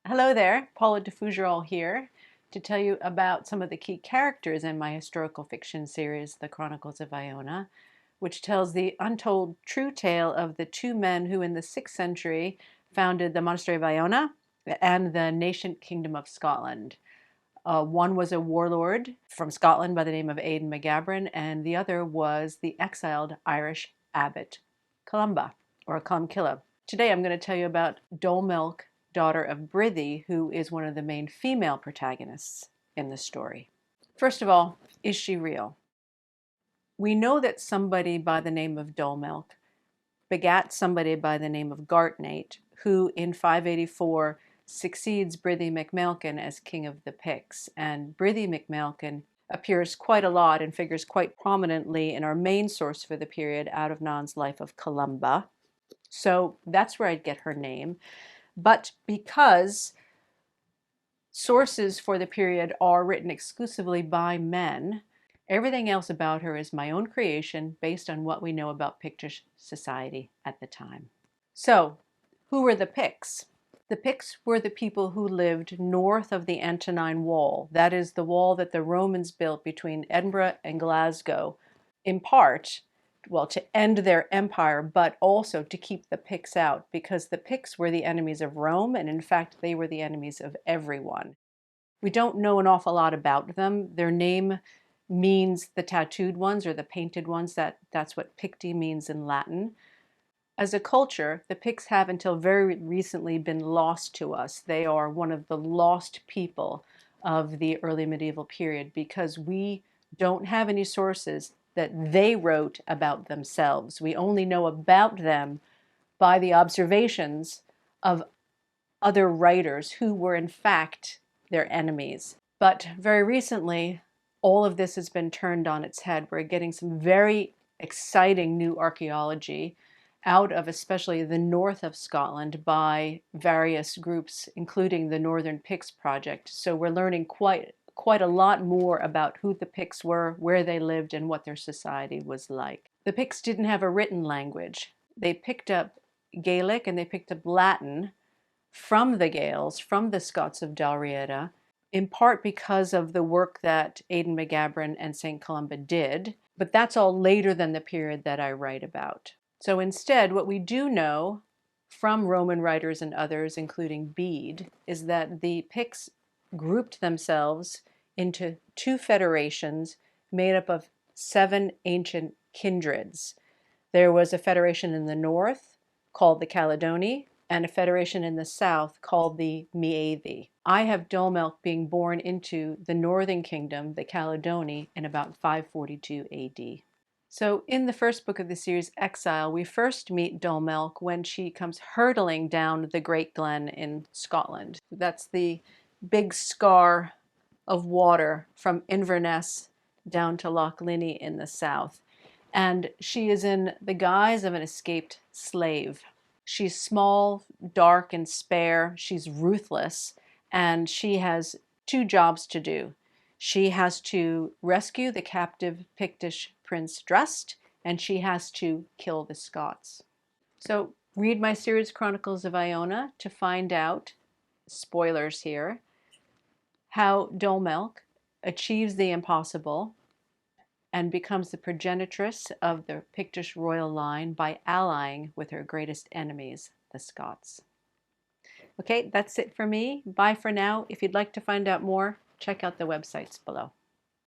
Hello there, Paula de Fougerolles here to tell you about some of the key characters in my historical fiction series, The Chronicles of Iona, which tells the untold true tale of the two men who in the 6th century founded the monastery of Iona and the nascent kingdom of Scotland. One was a warlord from Scotland by the name of Aidan McGabran, and the other was the exiled Irish abbot Columba, or Columcille. Today I'm going to tell you about Domelch, daughter of Brythi, who is one of the main female protagonists in the story. First of all, is she real? We know that somebody by the name of Domelch begat somebody by the name of Gartnate, who in 584 succeeds Brythi MacMailcin as king of the Picts. And Brythi MacMailcin appears quite a lot and figures quite prominently in our main source for the period, Out of Non's Life of Columba. So that's where I'd get her name. But because sources for the period are written exclusively by men, everything else about her is my own creation based on what we know about Pictish society at the time. So, who were the Picts? The Picts were the people who lived north of the Antonine Wall. That is the wall that the Romans built between Edinburgh and Glasgow, in part, well, to end their empire, but also to keep the Picts out, because the Picts were the enemies of Rome, and in fact, they were the enemies of everyone. We don't know an awful lot about them. Their name means the tattooed ones or the painted ones. That's what Picti means in Latin. As a culture, the Picts have until very recently been lost to us. They are one of the lost people of the early medieval period because we don't have any sources that they wrote about themselves. We only know about them by the observations of other writers who were in fact their enemies. But very recently, all of this has been turned on its head. We're getting some very exciting new archaeology out of especially the north of Scotland by various groups, including the Northern Picts Project. So we're learning quite a lot more about who the Picts were, where they lived, and what their society was like. The Picts didn't have a written language. They picked up Gaelic and they picked up Latin from the Gaels, from the Scots of Dalriada, in part because of the work that Aidan McGabran and St. Columba did, but that's all later than the period that I write about. So instead, what we do know from Roman writers and others, including Bede, is that the Picts grouped themselves into two federations made up of 7 ancient kindreds. There was a federation in the north called the Caledoni, and a federation in the south called the Meathi. I have Domelch being born into the northern kingdom, the Caledoni, in about 542 AD. So in the first book of the series, Exile, we first meet Domelch when she comes hurtling down the Great Glen in Scotland. That's the big scar of water from Inverness down to Loch Linnhe in the south. And she is in the guise of an escaped slave. She's small, dark, and spare. She's ruthless, and she has 2 jobs to do. She has to rescue the captive Pictish Prince Drust, and she has to kill the Scots. So read my series Chronicles of Iona to find out, spoilers here, how Domelch achieves the impossible and becomes the progenitress of the Pictish royal line by allying with her greatest enemies, the Scots. Okay, that's it for me. Bye for now. If you'd like to find out more, check out the websites below.